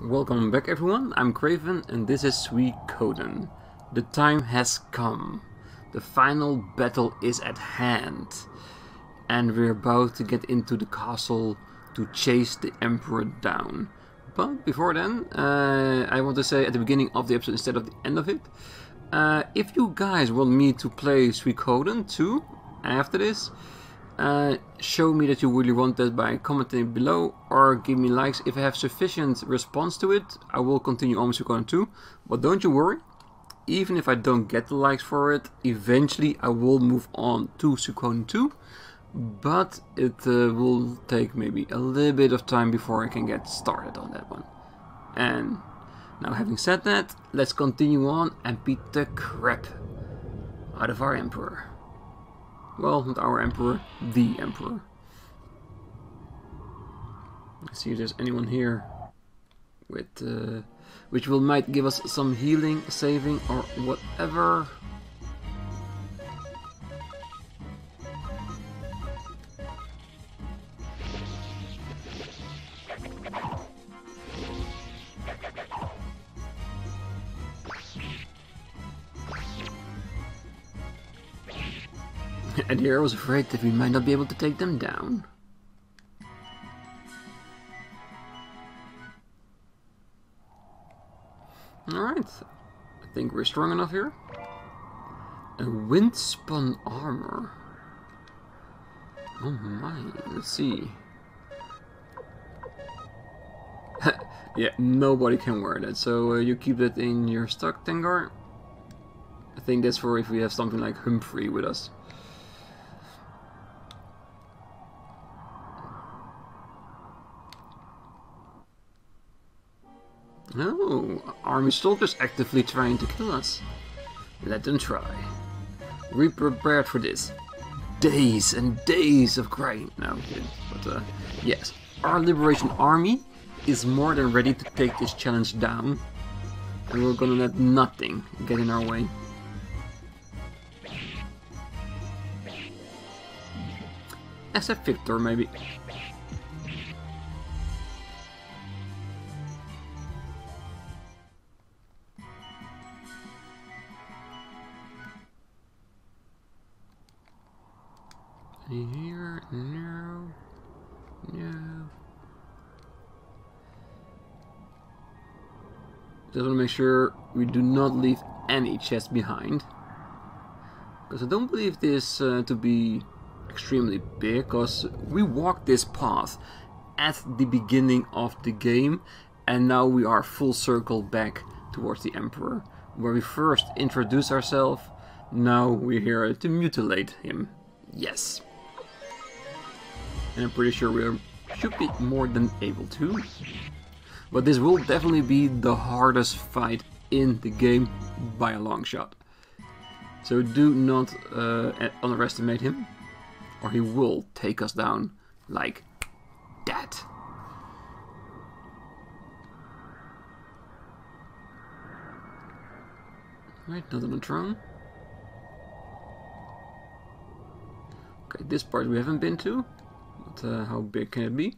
Welcome back everyone, I'm Craven and this is Suikoden. The time has come. The final battle is at hand. And we're about to get into the castle to chase the Emperor down. But before then, I want to say at the beginning of the episode instead of the end of it. If you guys want me to play Suikoden too, after this, show me that you really want that by commenting below or give me likes. If I have sufficient response to it, I will continue on with Suikoden 2. But don't you worry, even if I don't get the likes for it, eventually I will move on to Suikoden 2. But it will take maybe a little bit of time before I can get started on that one. And now having said that, let's continue on and beat the crap out of our Emperor. Well, not our Emperor, the Emperor. Let's see if there's anyone here with which might give us some healing, saving, or whatever. And here I was afraid that we might not be able to take them down. Alright, I think we're strong enough here. A wind-spun armor. Oh my, let's see. Yeah, nobody can wear that, so you keep that in your stock, Tengar. I think that's for if we have something like Humphrey with us. No, army soldiers actively trying to kill us. Let them try. We prepared for this. Days and days of crying. No, but yes, our liberation army is more than ready to take this challenge down. And we're gonna let nothing get in our way. Except Victor, maybe. Here, no. Just want to make sure we do not leave any chest behind. Because I don't believe this to be extremely big, because we walked this path at the beginning of the game, and now we are full circle back towards the Emperor, where we first introduce ourselves. Now we're here to mutilate him. Yes. And I'm pretty sure we should be more than able to. But this will definitely be the hardest fight in the game by a long shot. So do not underestimate him, or he will take us down like that. Right, not on the throne. Okay, this part we haven't been to. But how big can it be?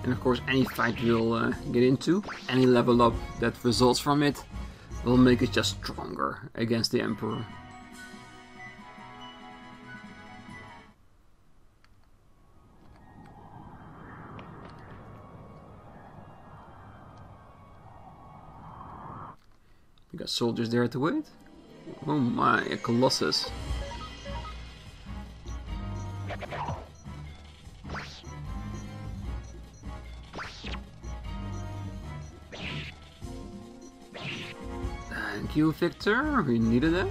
And of course, any fight we'll get into, any level up that results from it, will make us just stronger against the Emperor. We got soldiers there to wait. Oh my, a Colossus. Thank you, Victor. We needed that.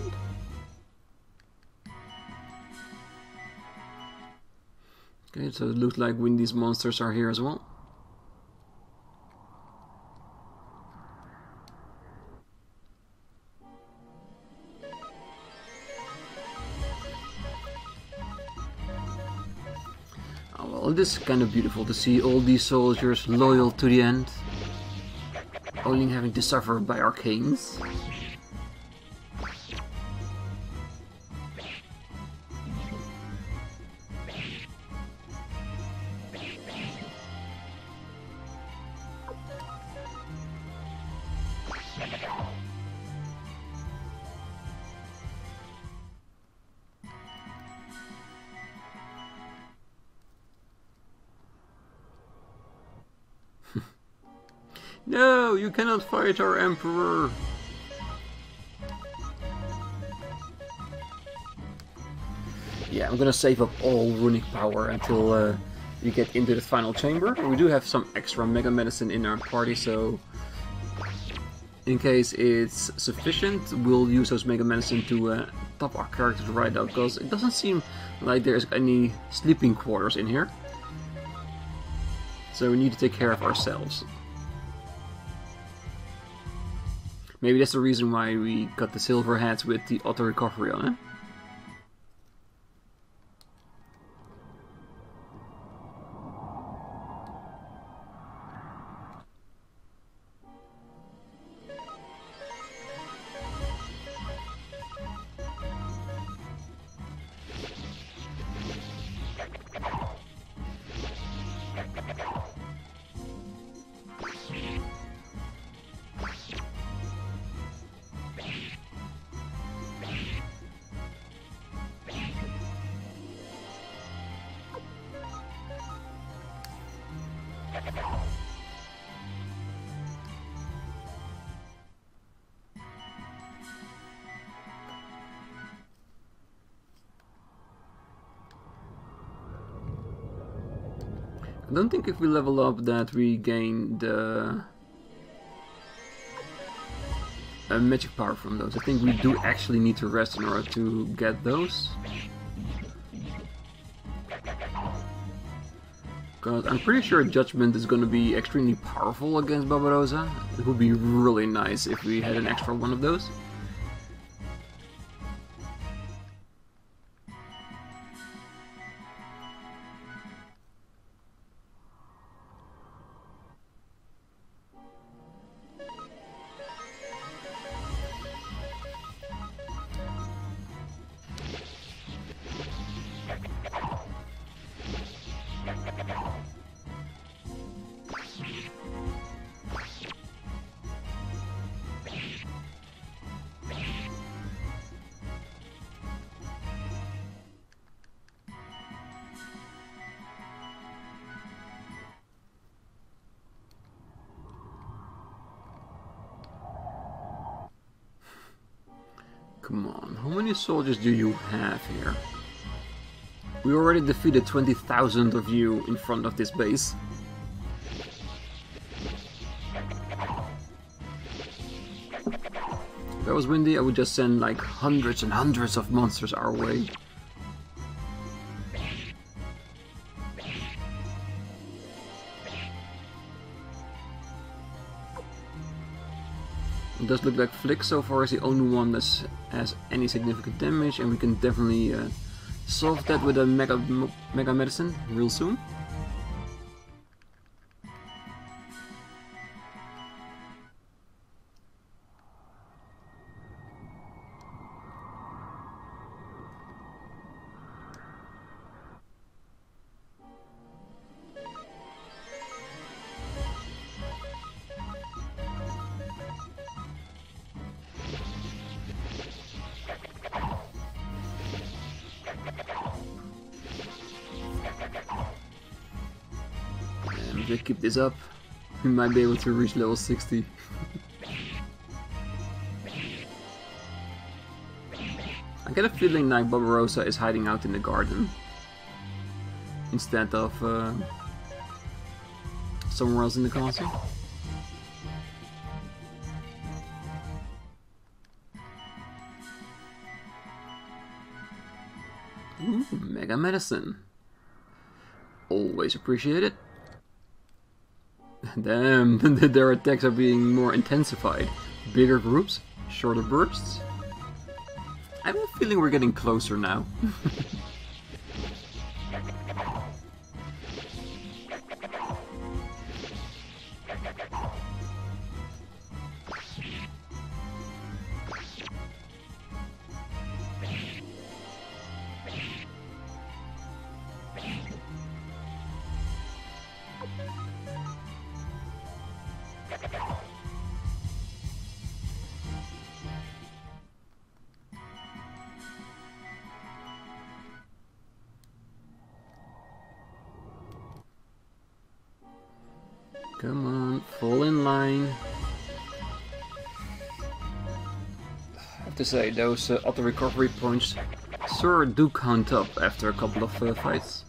Okay, so it looks like these monsters are here as well. Well, it is kind of beautiful to see all these soldiers loyal to the end, only having to suffer by arcanes. No, you cannot fight our emperor. Yeah, I'm gonna save up all runic power until we get into the final chamber. We do have some extra Mega Medicine in our party, so in case it's sufficient, we'll use those Mega Medicine to top our characters right up, because it doesn't seem like there's any sleeping quarters in here. So we need to take care of ourselves. Maybe that's the reason why we got the silver hats with the auto recovery on it. I don't think if we level up that we gain the magic power from those. I think we do actually need to rest in order to get those. Because I'm pretty sure Judgment is going to be extremely powerful against Barbarossa. It would be really nice if we had an extra one of those. Come on, how many soldiers do you have here? We already defeated 20,000 of you in front of this base. If I was Windy, I would just send like hundreds and hundreds of monsters our way. It does look like Flick so far is the only one that has any significant damage, and we can definitely solve that with a Mega Medicine real soon. If we keep this up, we might be able to reach level 60. I get a feeling like Barbarossa is hiding out in the garden instead of somewhere else in the castle. Ooh, Mega Medicine. Always appreciate it. Damn, their attacks are being more intensified. Bigger groups, shorter bursts. I have a feeling we're getting closer now. Come on, fall in line. fine. I have to say, those auto recovery points sure do count up after a couple of fights.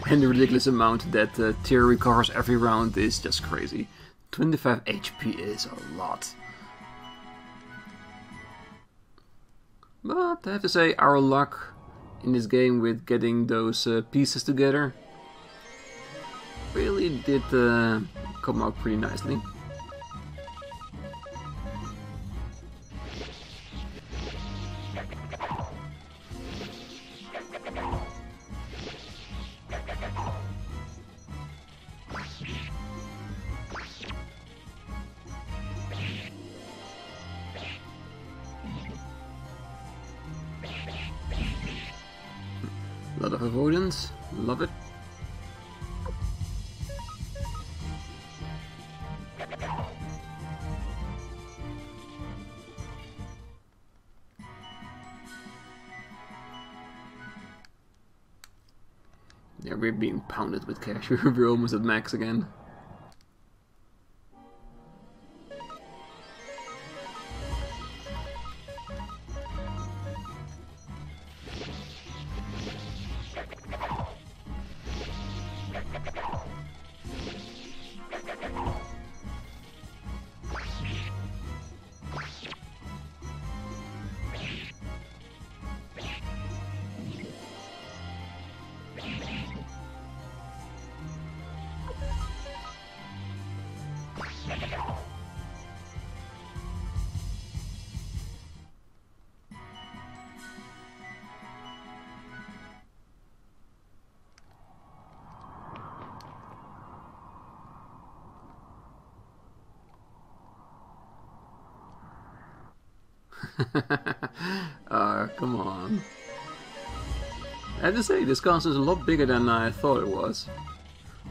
And the ridiculous amount that Tyr recovers every round is just crazy. 25 HP is a lot. But I have to say, our luck in this game with getting those pieces together really did come out pretty nicely. A lot of avoidance, love it. Yeah, we're being pounded with cash. We're almost at max again. Come on. I have to say, this castle is a lot bigger than I thought it was.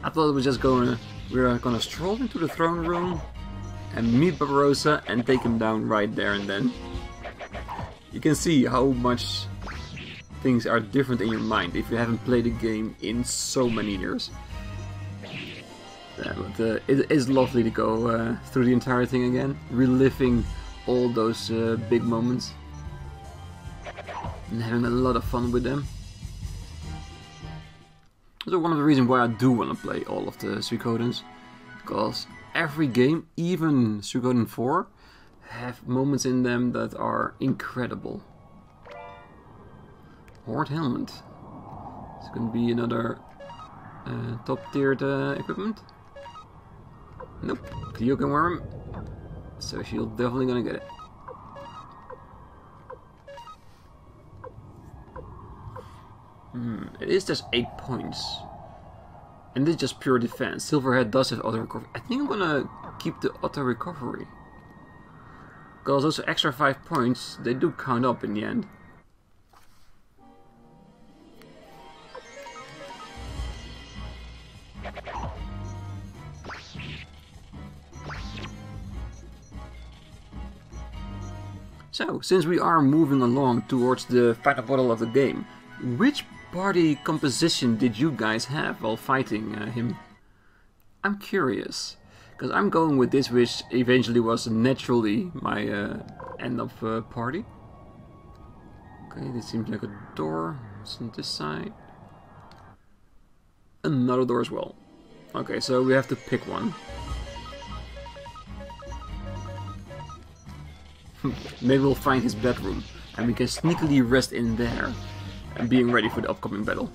I thought it was just we're gonna stroll into the throne room and meet Barbarossa and take him down right there and then. You can see how much things are different in your mind if you haven't played the game in so many years. Yeah, but it is lovely to go through the entire thing again, reliving all those big moments and having a lot of fun with them. So one of the reasons why I do want to play all of the Suikodens, because every game, even Suikoden 4, have moments in them that are incredible. Horde helmet. It's going to be another top tiered equipment. Nope, Cleo can wear him, so she's definitely gonna get it. It is just 8 points. And this is just pure defense. Silverhead does have auto recovery. I think I'm gonna keep the auto recovery. Because those extra 5 points, they do count up in the end. So, since we are moving along towards the final battle of the game, which party composition did you guys have while fighting him? I'm curious, because I'm going with this, which eventually was naturally my end of party. Okay, this seems like a door. It's on this side. Another door as well. Okay, so we have to pick one. Maybe we'll find his bedroom, and we can sneakily rest in there, and being ready for the upcoming battle.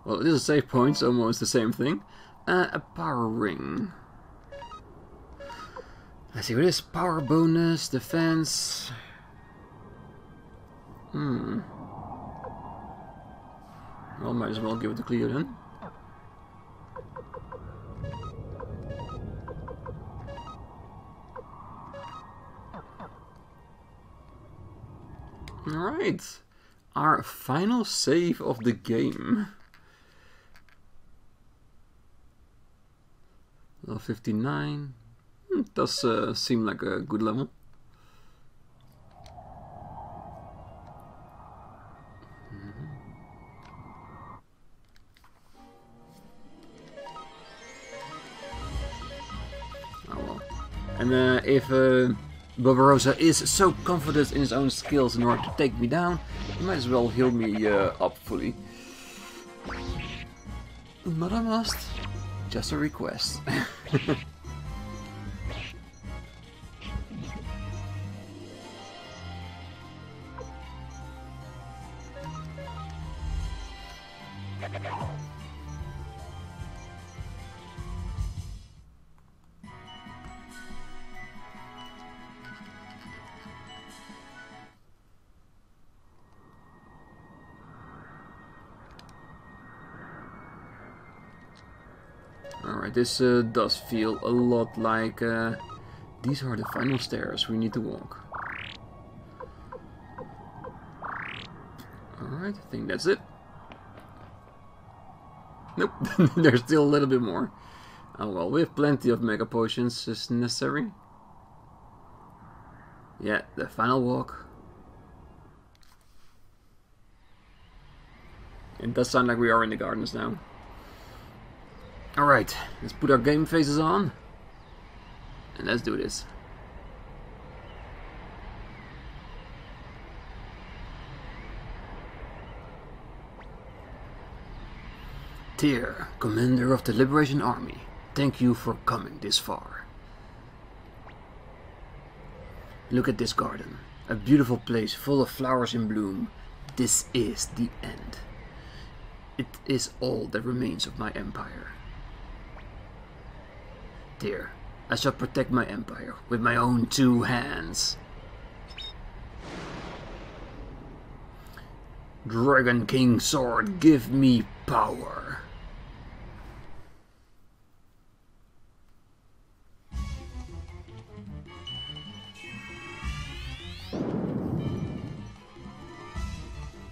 Well, this is a save point, so almost the same thing. A power ring. Let's see what it is. Power bonus, defense. Well, might as well give it to Cleo then. Alright, our final save of the game. Level 59. Does seem like a good level. Oh well. And if Barbarossa is so confident in his own skills in order to take me down, he might as well heal me up fully. But I must. Just a request. Alright, this does feel a lot like these are the final stairs we need to walk. Alright, I think that's it. Nope, there's still a little bit more. Oh well, we have plenty of mega potions as necessary. Yeah, the final walk. It does sound like we are in the gardens now. Alright, let's put our game faces on. And let's do this. Tyr, commander of the Liberation Army, thank you for coming this far. Look at this garden. A beautiful place full of flowers in bloom. This is the end. It is all that remains of my empire. Tyr, I shall protect my empire with my own 2 hands. Dragon King Sword, give me power.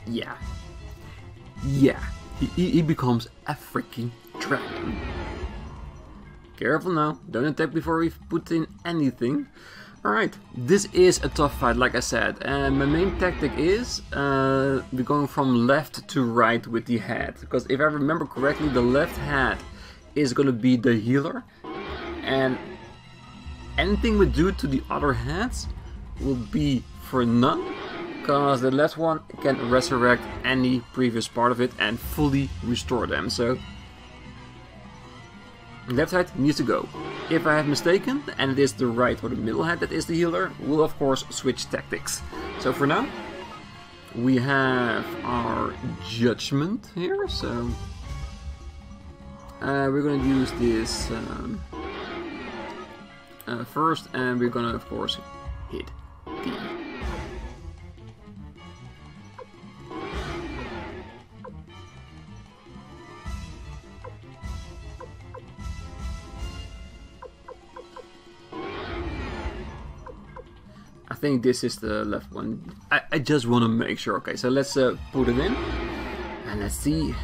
Yeah. Yeah. He becomes a freaking dragon. Careful now, don't attack before we've put in anything. Alright, this is a tough fight, like I said, and my main tactic is we're going from left to right with the head. Because if I remember correctly, the left head is going to be the healer, and anything we do to the other heads will be for none, because the left one can resurrect any previous part of it and fully restore them. So left head needs to go. If I have mistaken, and it is the right or the middle head that is the healer, we'll of course switch tactics. So for now, we have our judgment here, so we're gonna use this first, and we're gonna of course hit D. I think this is the left one. I just want to make sure. Okay, so let's put it in and let's see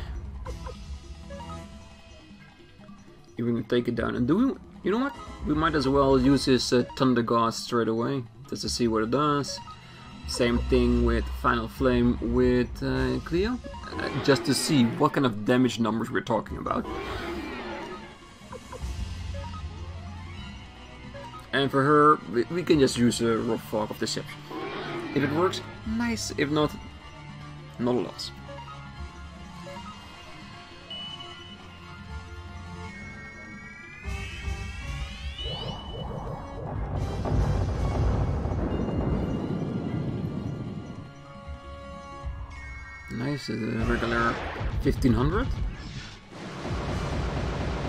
if we can take it down. And do we? You know what? We might as well use this Thunder God straight away just to see what it does. Same thing with Final Flame with Cleo, just to see what kind of damage numbers we're talking about. And for her, we can just use a Rough Fog of Deception. If it works, nice. If not, not a loss. Nice, a regular 1500.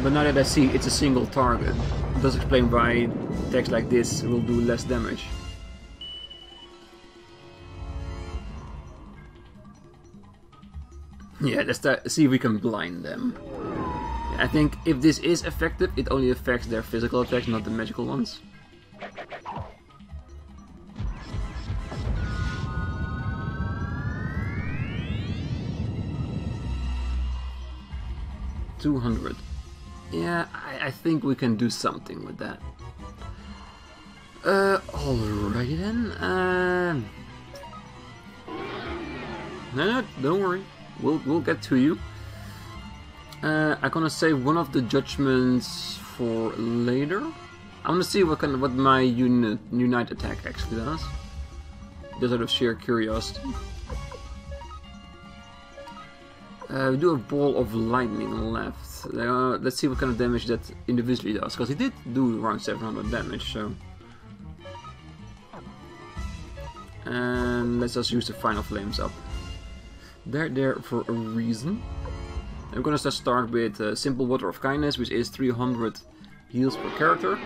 But now that I see it's a single target, it does explain why attacks like this will do less damage. Yeah, let's see if we can blind them. I think if this is effective, it only affects their physical attacks, not the magical ones. $200. Yeah, I think we can do something with that. Alrighty then. No, don't worry. We'll get to you. I'm gonna save one of the judgments for later. I wanna see what my unite attack actually does. Just out of sheer curiosity. We do a ball of lightning left. Let's see what kind of damage that individually does, because he did do around 700 damage. So, and let's just use the final flames up. They're there for a reason. I'm gonna just start with simple water of kindness, which is 300 heals per character.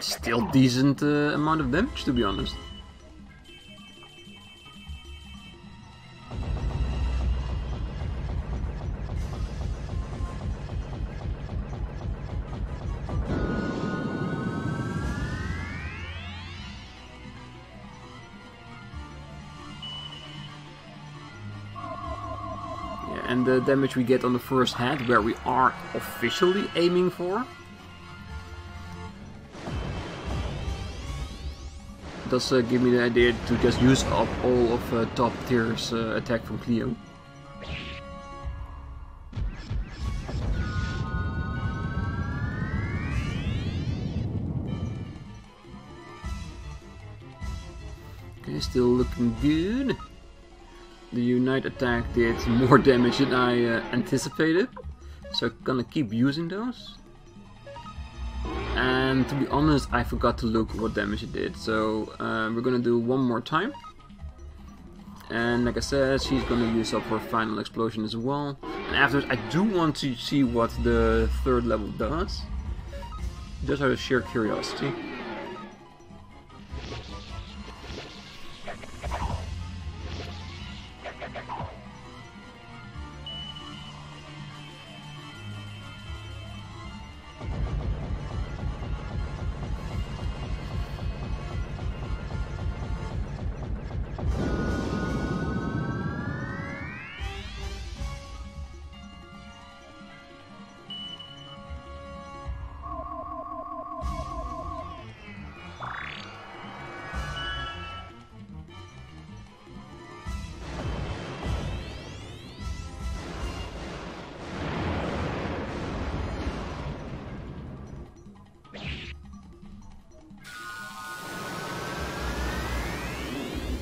Still decent amount of damage, to be honest. And the damage we get on the first hit, where we are officially aiming for, does give me the idea to just use up all of top tier's attack from Cleo. Okay, still looking good. The Unite attack did more damage than I anticipated, so I'm gonna keep using those. And to be honest, I forgot to look what damage it did, so we're gonna do one more time. And like I said, she's gonna use up her final explosion as well. And afterwards, I do want to see what the third level does, just out of sheer curiosity.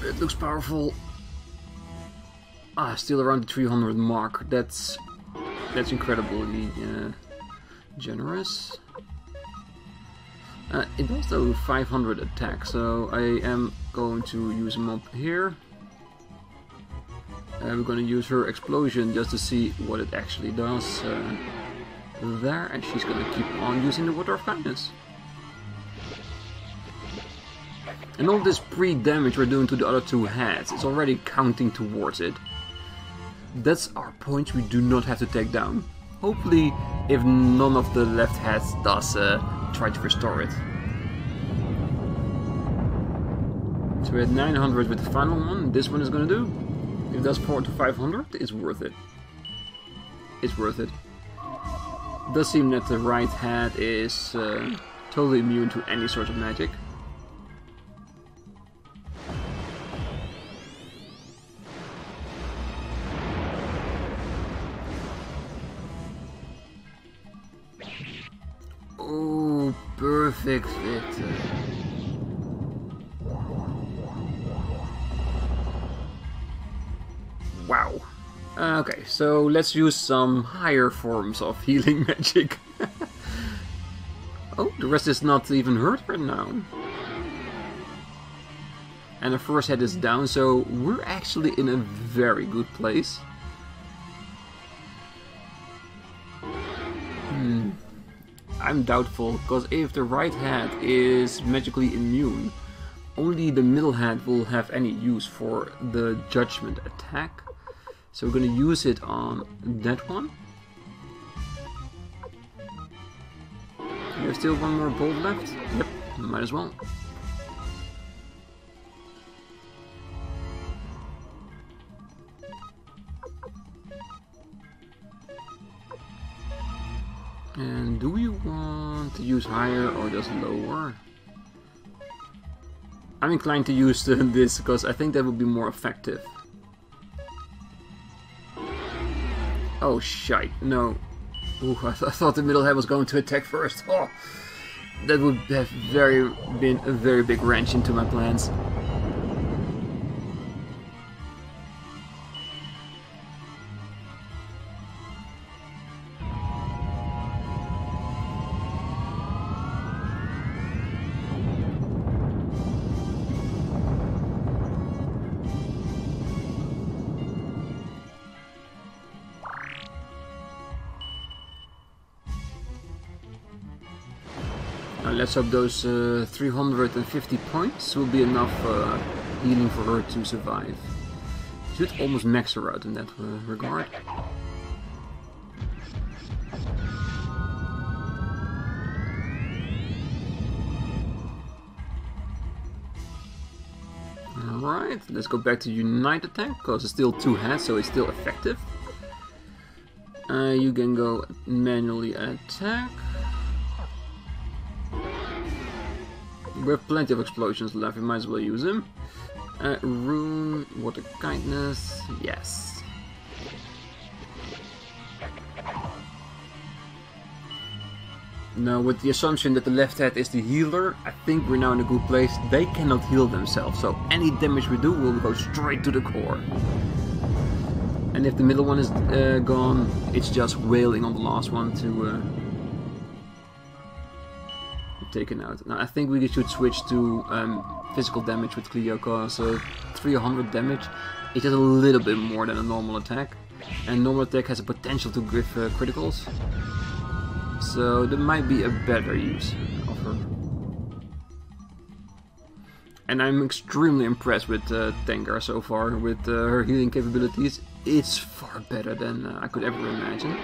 It looks powerful. Still around the 300 mark. That's incredibly generous. It does though 500 attack, so I am going to use him up here. We're going to use her explosion just to see what it actually does there, and she's going to keep on using the water of kindness. And all this pre-damage we're doing to the other two heads is already counting towards it. That's our point we do not have to take down. Hopefully, if none of the left heads does try to restore it. So we had 900 with the final one. This one is going to do. If it does 4 to 500, it's worth it. It's worth it. It does seem that the right head is totally immune to any sort of magic. Oh, perfect fit. Wow. Okay, so let's use some higher forms of healing magic. Oh, the rest is not even hurt right now. And the first head is down, so we're actually in a very good place. I'm doubtful, because if the right head is magically immune, only the middle head will have any use for the judgment attack. So we're gonna use it on that one. There's still one more bolt left. Yep, might as well. And do we want to use higher or just lower? I'm inclined to use this because I think that would be more effective. Oh shite, no. Ooh, I thought the middle head was going to attack first. Oh, that would have been a very big wrench into my plans. Let's hope those 350 points will be enough healing for her to survive. Should almost max her out in that regard. Alright, let's go back to Unite attack, because it's still 2 heads, so it's still effective. You can go manually attack. We have plenty of explosions left, we might as well use them. Rune, water kindness, yes. Now, with the assumption that the left head is the healer, I think we're now in a good place. They cannot heal themselves, so any damage we do will go straight to the core. And if the middle one is gone, it's just wailing on the last one to taken out. Now I think we should switch to physical damage with Cleo, because 300 damage is just a little bit more than a normal attack, and normal attack has a potential to give criticals, so there might be a better use of her. And I'm extremely impressed with Tengar so far, with her healing capabilities. It's far better than I could ever imagine.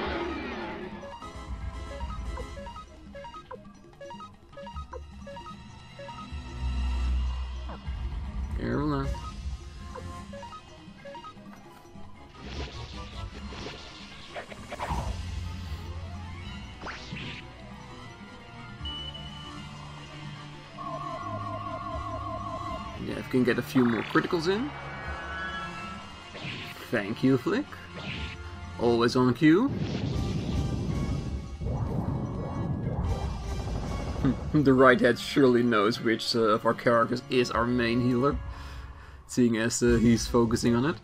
Careful now. Yeah, if we can get a few more criticals in. Thank you, Flick. Always on cue. The right head surely knows which of our characters is our main healer, seeing as he's focusing on it.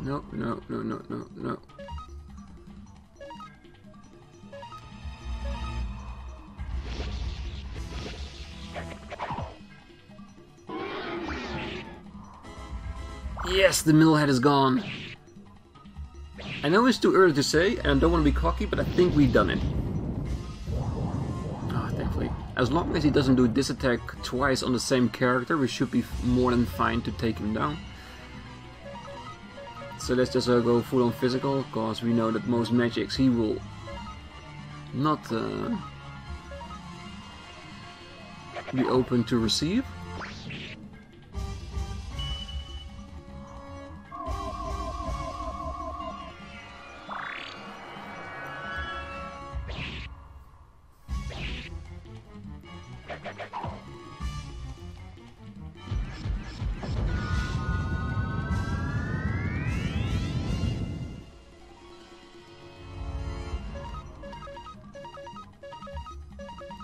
No, no, no, no, no, no. Yes, the middle head is gone. I know it's too early to say, and I don't want to be cocky, but I think we've done it. Oh, thankfully. As long as he doesn't do this attack twice on the same character, we should be more than fine to take him down. So let's just go full on physical, because we know that most magics he will not be open to receive.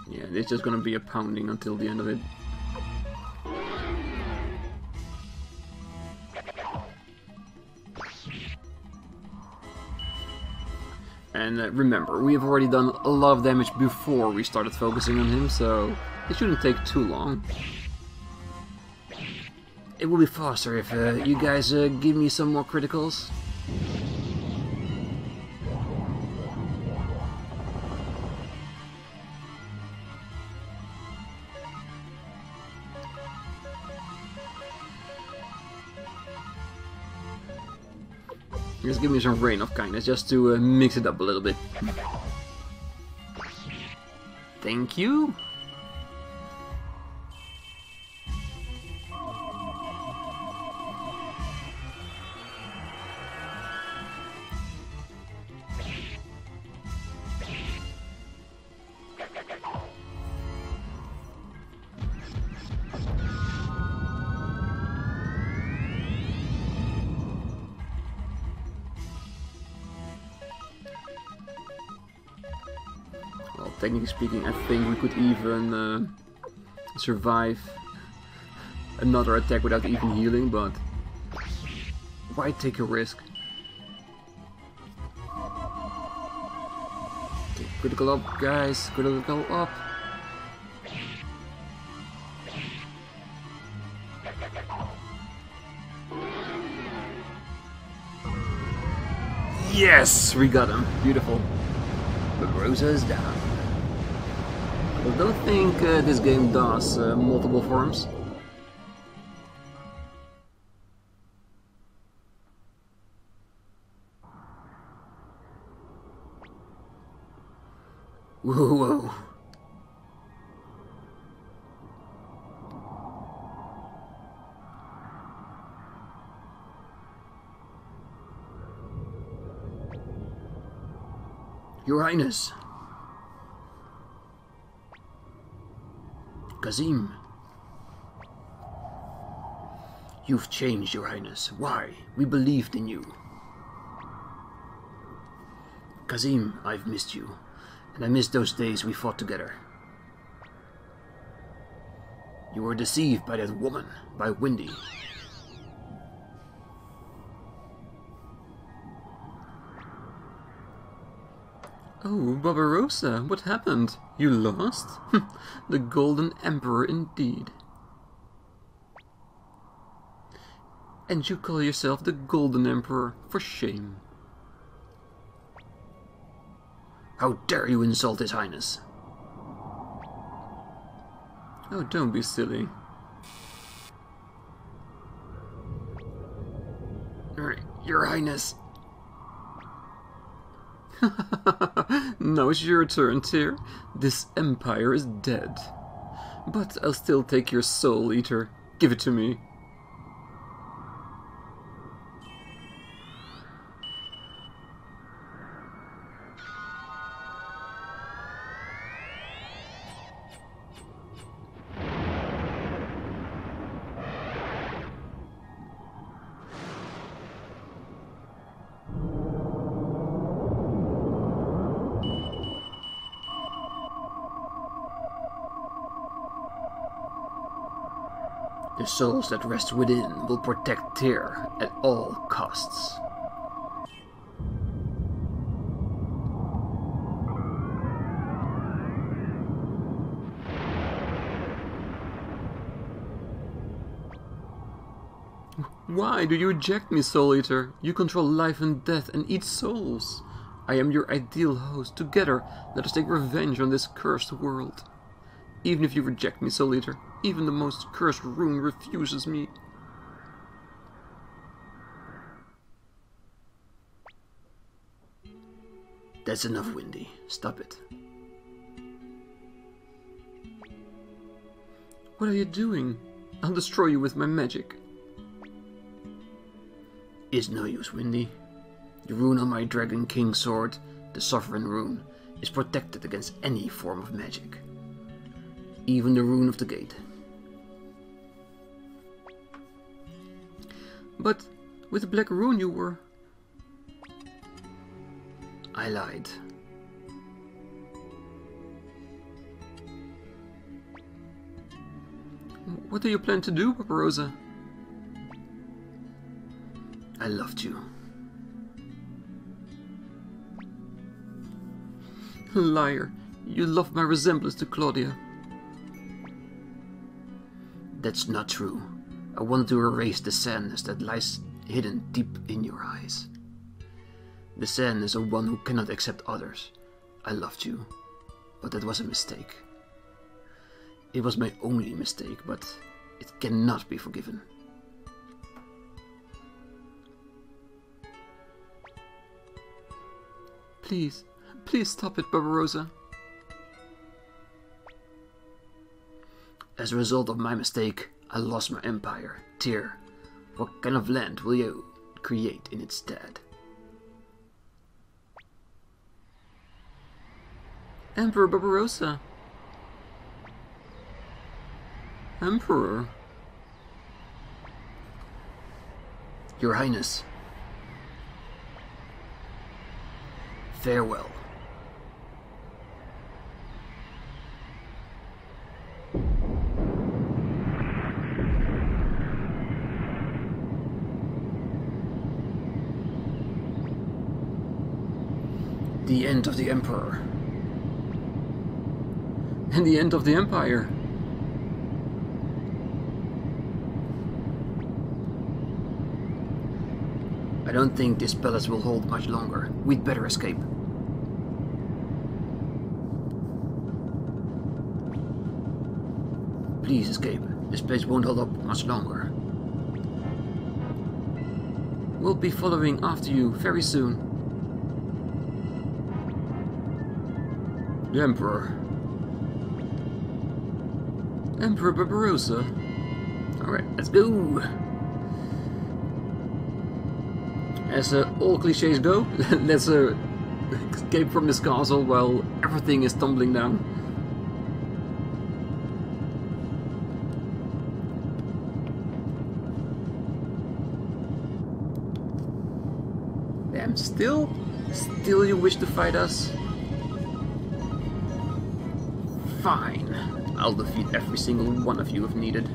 Yeah, it's just gonna be a pounding until the end of it. And remember, we have already done a lot of damage before we started focusing on him, so it shouldn't take too long. It will be faster if you guys give me some more criticals. Just give me some Rain of Kindness, just to mix it up a little bit. Thank you. Well, technically speaking, I think we could even survive another attack without even healing, but why take a risk? Okay, critical up, guys, critical up. Yes, we got him. Beautiful. Barbarossa is down. I don't think this game does multiple forms. Whoa. Your Highness. Kazim. You've changed, Your Highness. Why? We believed in you. Kazim, I've missed you. And I miss those days we fought together. You were deceived by that woman, by Windy. Oh, Barbarossa, what happened? You lost? The Golden Emperor indeed. And you call yourself the Golden Emperor, for shame. How dare you insult His Highness? Oh, don't be silly. Your Highness. Now it's your turn, Tyr. This empire is dead. But I'll still take your soul, Eater. Give it to me. The souls that rest within will protect Tyr at all costs. Why do you reject me, Soul Eater? You control life and death and eat souls. I am your ideal host. Together, let us take revenge on this cursed world. Even if you reject me, Soul Eater, even the most cursed rune refuses me. That's enough, Windy. Stop it. What are you doing? I'll destroy you with my magic. It's no use, Windy. The rune on my Dragon King sword, the Sovereign rune, is protected against any form of magic. Even the rune of the gate. But with the black rune you were... I lied. What do you plan to do, Barbarossa? I loved you. Liar. You loved my resemblance to Claudia. That's not true. I wanted to erase the sadness that lies hidden deep in your eyes. The sadness of one who cannot accept others. I loved you, but that was a mistake. It was my only mistake, but it cannot be forgiven. Please, please stop it, Barbarossa. As a result of my mistake, I lost my empire. Tyr, what kind of land will you create in its stead? Emperor Barbarossa. Emperor? Your Highness. Farewell. The end of the Emperor. And the end of the Empire. I don't think this palace will hold much longer. We'd better escape. Please escape. This place won't hold up much longer. We'll be following after you very soon. The Emperor. Emperor Barbarossa. Alright, let's go! As all cliches go, let's escape from this castle while everything is tumbling down. Damn, still you wish to fight us? Fine, I'll defeat every single one of you if needed.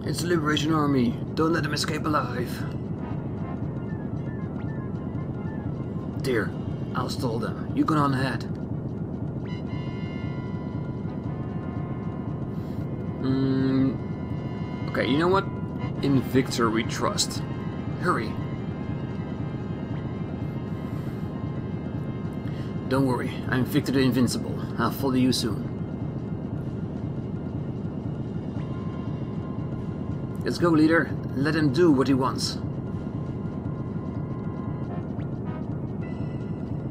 It's the Liberation Army. Don't let them escape alive. Dear, I'll stall them. You go on ahead. Okay, you know what? In Victor we trust. Hurry. Don't worry, I'm Victor the Invincible. I'll follow you soon. Let's go, leader. Let him do what he wants.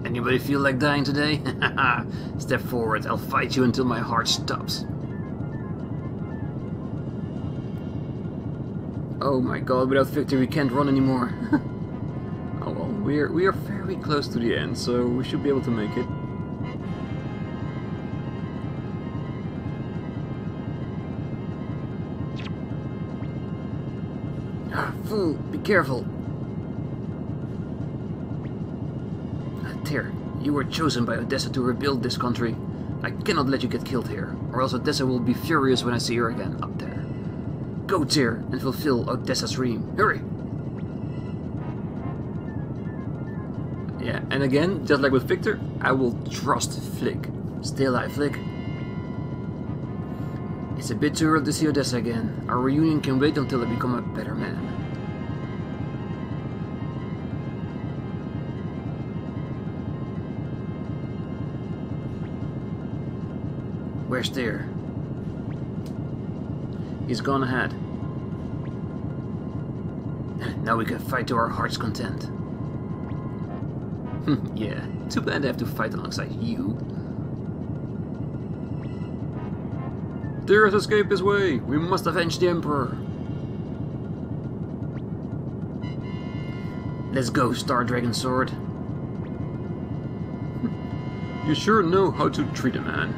Anybody feel like dying today? Step forward, I'll fight you until my heart stops. Oh my god, without Victor we can't run anymore. Oh well, we are very close to the end, so we should be able to make it. Fool, be careful. Tyr, you were chosen by Odessa to rebuild this country. I cannot let you get killed here, or else Odessa will be furious when I see her again up there. Go, Tyr, and fulfill Odessa's dream. Hurry! Yeah, and again, just like with Victor, I will trust Flick. Stay alive, Flick. It's a bit too early to see Odessa again. Our reunion can wait until I become a better man. Where's Tyr? He's gone ahead. Now we can fight to our heart's content. Yeah, too bad I have to fight alongside you. Tyr has escaped his way! We must avenge the Emperor! Let's go, Star Dragon Sword. You sure know how to treat a man.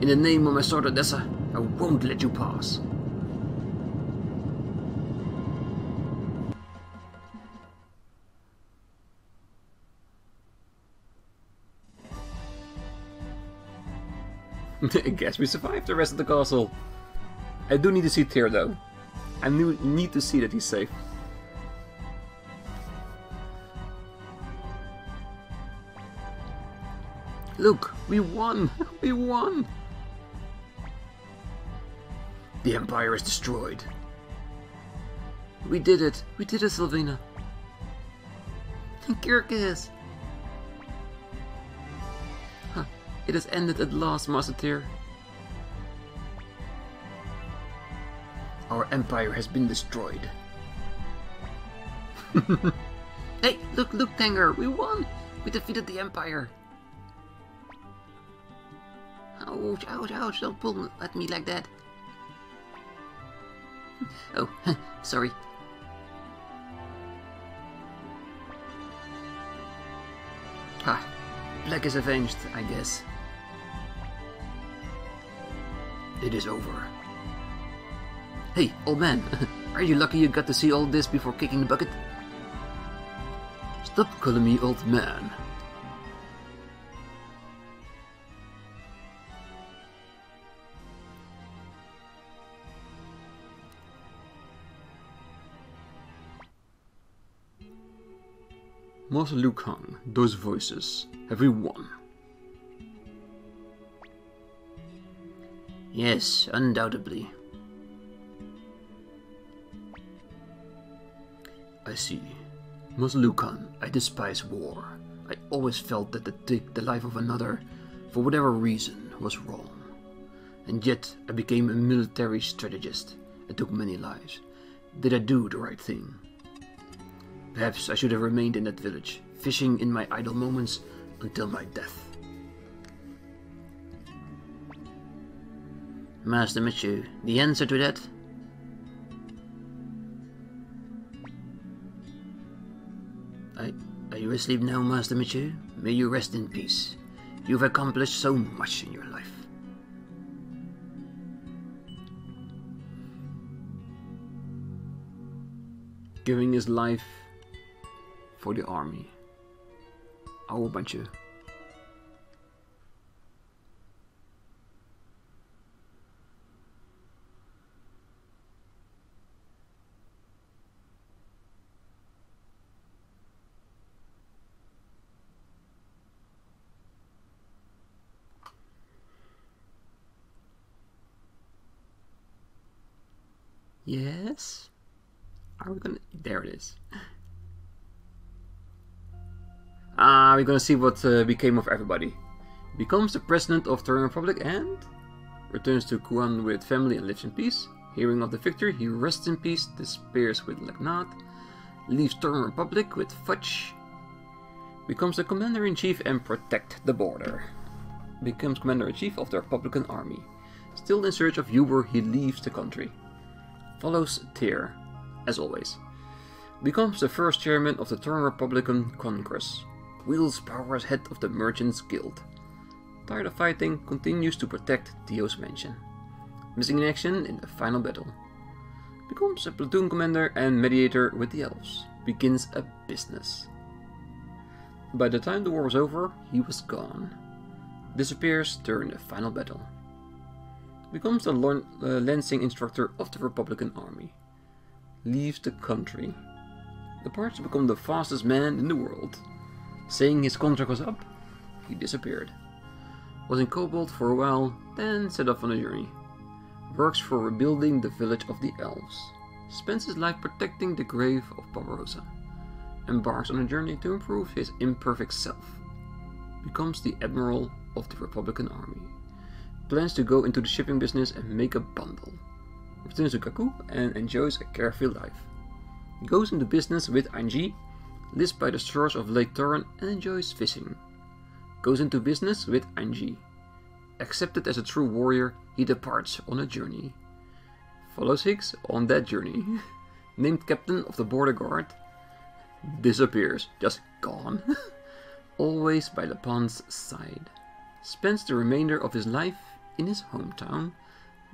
In the name of my sword Odessa, I won't let you pass. I guess we survived the rest of the castle. I do need to see Tyr though. I need to see that he's safe. Look, we won! We won! The Empire is destroyed. We did it! We did it, Sylvina! And Kyrgyz! Huh. It has ended at last, Master Tyr. Our empire has been destroyed. Hey, look, Tanger! We won! We defeated the Empire! Ouch, ouch, ouch, don't pull at me like that. Oh, sorry. Ah, Black is avenged, I guess. It is over. Hey, old man, are you lucky you got to see all this before kicking the bucket? Stop calling me old man. Master Liu Kang, those voices, have we won? Yes, undoubtedly. I see. Master Liu Kang, I despise war. I always felt that to take the life of another, for whatever reason, was wrong. And yet, I became a military strategist and took many lives. Did I do the right thing? Perhaps I should have remained in that village, fishing in my idle moments until my death. Master Michu, the answer to that? Are you asleep now, Master Michu? May you rest in peace. You've accomplished so much in your life. Giving his life for the army. Our bandje. Yes? Are we gonna... There it is. We're gonna see what became of everybody. Becomes the president of the Republic and... returns to Kuan with family and lives in peace. Hearing of the victory, he rests in peace, despairs with Leknath. Leaves Turn Republic with Fudge. Becomes the commander-in-chief and protect the border. Becomes commander-in-chief of the Republican army. Still in search of Uber, he leaves the country. Follows Tyr, as always. Becomes the first chairman of the Turn Republican Congress. Wields power as head of the Merchants Guild. Tired of fighting, continues to protect Theo's mansion. Missing in action in the final battle. Becomes a platoon commander and mediator with the elves. Begins a business. By the time the war was over, he was gone. Disappears during the final battle. Becomes the lancing instructor of the Republican army. Leaves the country. Departs to become the fastest man in the world. Saying his contract was up, he disappeared. Was in Cobalt for a while, then set off on a journey. Works for rebuilding the village of the elves. Spends his life protecting the grave of Barbarossa. Embarks on a journey to improve his imperfect self. Becomes the admiral of the Republican army. Plans to go into the shipping business and make a bundle. Returns to Kaku and enjoys a carefree life. Goes into business with Anji, lives by the shores of Lake Turan and enjoys fishing. Goes into business with Anji. Accepted as a true warrior, he departs on a journey. follows Higgs on that journey. Named captain of the border guard, disappears, just gone. Always by Lapin's side. Spends the remainder of his life in his hometown.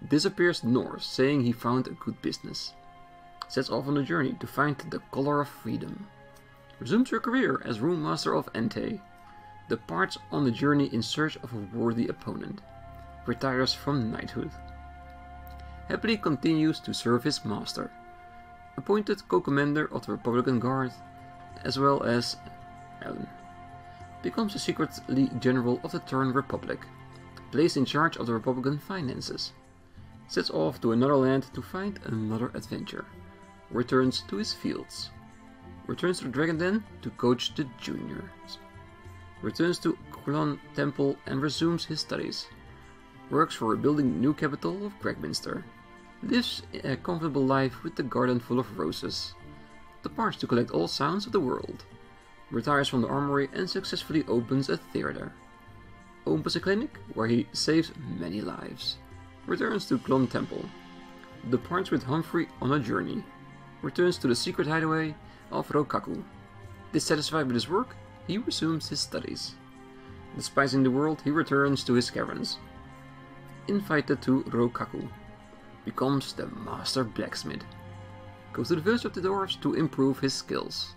Disappears north, saying he found a good business. Sets off on a journey to find the color of freedom. Resumes her career as room master of Entei. Departs on the journey in search of a worthy opponent. Retires from knighthood. Happily continues to serve his master. Appointed co-commander of the Republican Guard, as well as Ellen. Becomes a secretly general of the Terran Republic. Placed in charge of the Republican finances. Sets off to another land to find another adventure. Returns to his fields. Returns to the Dragon Den to coach the juniors. Returns to Kulon Temple and resumes his studies. Works for rebuilding the new capital of Gregminster. Lives a comfortable life with the garden full of roses. Departs to collect all sounds of the world. Retires from the armory and successfully opens a theater. Opens a clinic where he saves many lives. Returns to Kulon Temple. Departs with Humphrey on a journey. Returns to the secret hideaway of Rokaku. Dissatisfied with his work, he resumes his studies. Despising the world, he returns to his caverns. Invited to Rokaku. Becomes the master blacksmith. Goes to the village of the dwarves to improve his skills.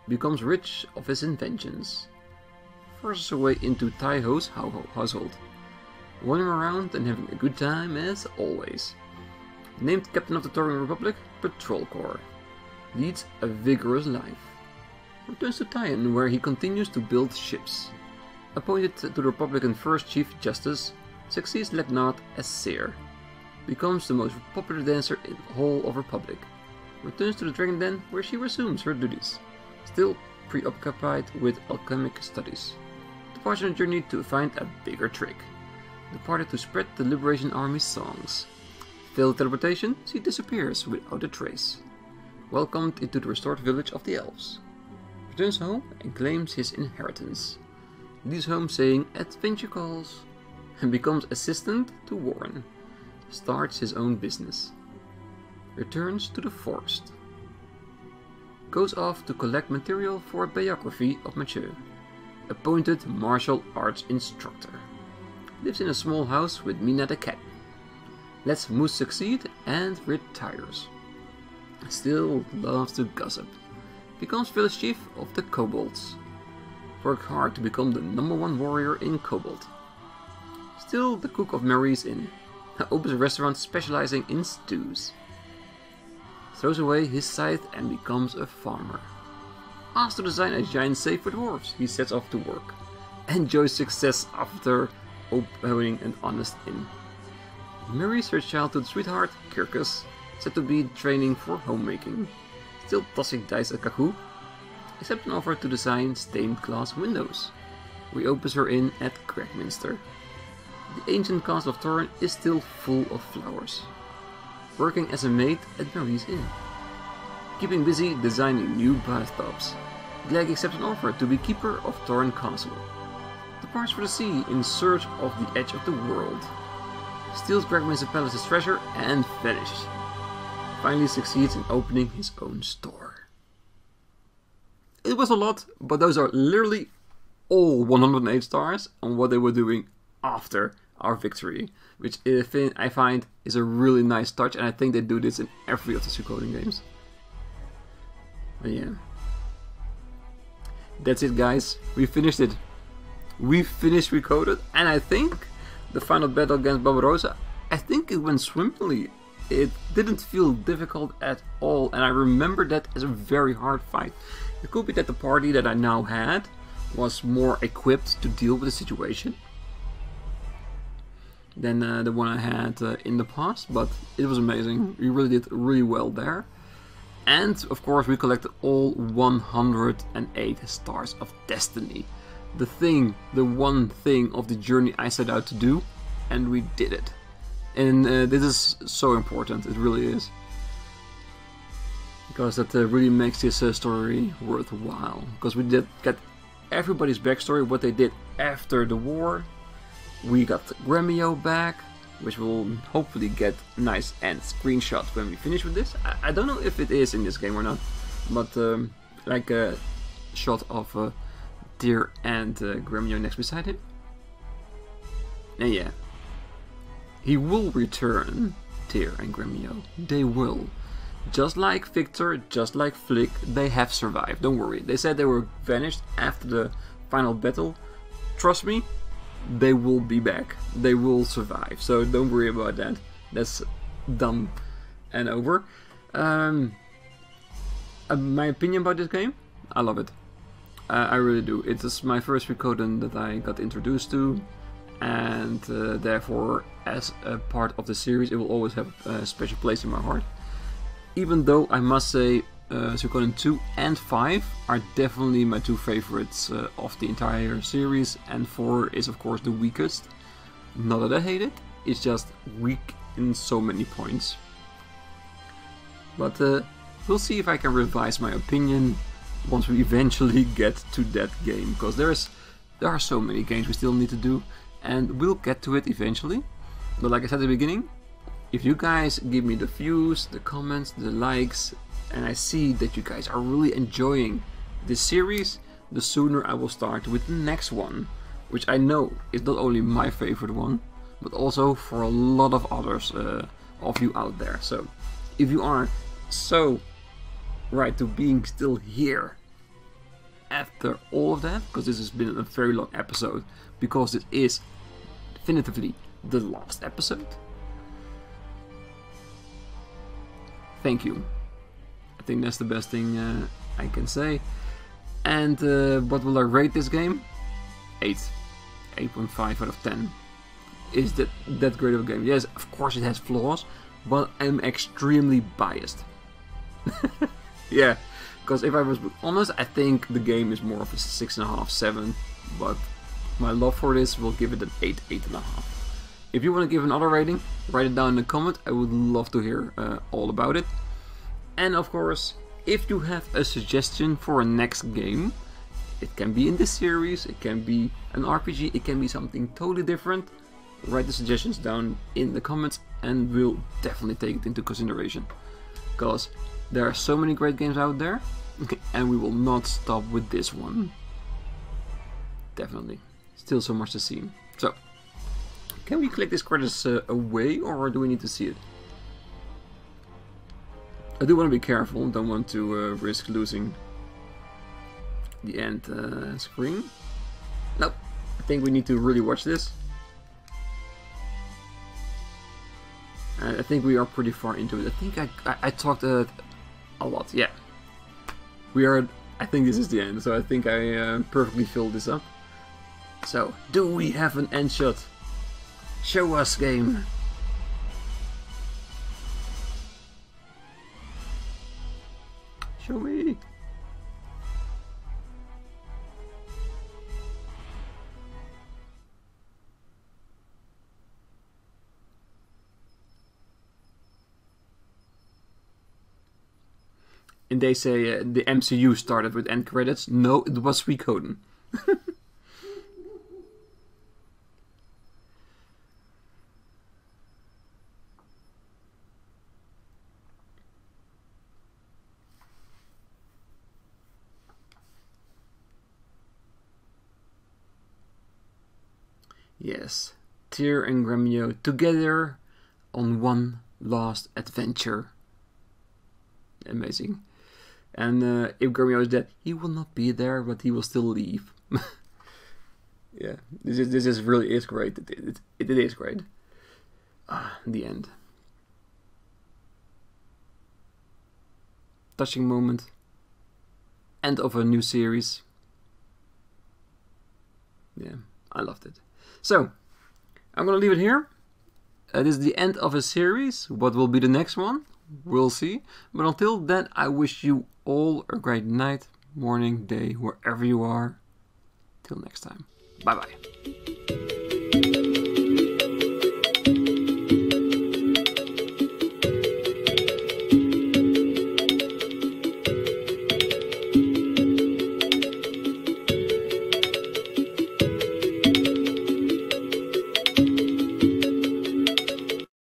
Becomes rich of his inventions. Forces her way into Tai-Ho's household. Wandering around and having a good time as always. Named captain of the Tauran Republic Patrol Corps. Leads a vigorous life. Returns to Taiwan where he continues to build ships. Appointed to the Republican First Chief Justice, succeeds Lepnard as Seer. Becomes the most popular dancer in the whole of Republic. Returns to the Dragon Den where she resumes her duties. Still preoccupied with alchemic studies. Departs on a journey to find a bigger trick. Departed to spread the Liberation Army's songs. Failed teleportation, she disappears without a trace. Welcomed into the restored village of the elves. Returns home and claims his inheritance. Leaves home saying adventure calls. And becomes assistant to Warren. Starts his own business. Returns to the forest. Goes off to collect material for a biography of Mathieu. Appointed martial arts instructor. Lives in a small house with Mina the cat. Lets Moose succeed and retires. Still loves to gossip. Becomes village chief of the Kobolds. Worked hard to become the #1 warrior in Kobold. Still the cook of Mary's Inn. Opens a restaurant specializing in stews. Throws away his scythe and becomes a farmer. Asked to design a giant safe for dwarves, he sets off to work. Enjoys success after opening an honest inn. Marries her childhood sweetheart, Kirkus, said to be training for homemaking. Still tossing dice at Kaku. Accepts an offer to design stained glass windows. Reopens her inn at Gregminster. The ancient castle of Torren is still full of flowers. Working as a maid at Marie's Inn. Keeping busy designing new bathtubs. Gladly accepts an offer to be keeper of Torren Castle. Departs for the sea in search of the edge of the world. Steals Gregminster Palace's treasure and vanishes. Finally succeeds in opening his own store. It was a lot, but those are literally all 108 stars on what they were doing after our victory, which I find is a really nice touch, and I think they do this in every of the Suikoden games. But yeah. That's it, guys. We finished it. We finished Suikoden, and I think the final battle against Barbarossa, I think it went swimmingly. It didn't feel difficult at all, and I remember that as a very hard fight. It could be that the party that I now had was more equipped to deal with the situation than the one I had in the past, but it was amazing. We really did really well there. And of course we collected all 108 stars of destiny. The one thing of the journey I set out to do, and we did it. And this is so important, it really is. Because that really makes this story worthwhile. Because we did get everybody's backstory, what they did after the war. We got Gremio back, which will hopefully get nice end screenshot when we finish with this. I don't know if it is in this game or not, but like a shot of Tyr and Gremio next beside him. And yeah, he will return, Tyr and Gremio. They will. Just like Victor, just like Flick, they have survived. Don't worry. They said they were vanished after the final battle. Trust me, they will be back. They will survive. So don't worry about that. That's done and over. My opinion about this game? I love it. I really do. It is my first Suikoden that I got introduced to. And therefore, as a part of the series, it will always have a special place in my heart. Even though I must say Suikoden 2 and 5 are definitely my two favorites of the entire series, and 4 is of course the weakest. Not that I hate it, it's just weak in so many points. But we'll see if I can revise my opinion once we eventually get to that game, because there are so many games we still need to do, and we'll get to it eventually. But like I said at the beginning, if you guys give me the views, the comments, the likes, and I see that you guys are really enjoying this series, the sooner I will start with the next one, which I know is not only my favorite one, but also for a lot of others of you out there. So if you are so right to being still here after all of that, because this has been a very long episode, because it is definitively the last episode, thank you. I think that's the best thing I can say. And what will I rate this game? 8.5 out of 10. Is that great of a game? Yes, of course it has flaws, but I'm extremely biased. Yeah, because if I was honest, I think the game is more of a 6.5, 7, but my love for this will give it an 8, 8.5. If you want to give another rating, write it down in the comment. I would love to hear all about it. And of course, if you have a suggestion for a next game, it can be in this series, it can be an RPG, it can be something totally different, write the suggestions down in the comments and we'll definitely take it into consideration. Because there are so many great games out there, and we will not stop with this one. Definitely. Still so much to see. So, can we click this credits away, or do we need to see it? I do want to be careful, don't want to risk losing the end screen. Nope, I think we need to really watch this. I think we are pretty far into it. I think I talked a lot, yeah. I think this is the end, so I think I perfectly filled this up. So, do we have an end shot? Show us, game. Show me. And they say the MCU started with end credits. No, it was Suikoden. Yes, Tyr and Gremio together on one last adventure. Amazing. And if Gremio is dead, he will not be there, but he will still leave. Yeah, this is really is great. It is great. The end. Touching moment. End of a new series. Yeah, I loved it. So, I'm gonna leave it here. This is the end of a series. What will be the next one? We'll see. But until then, I wish you all a great night, morning, day, wherever you are. Till next time. Bye bye.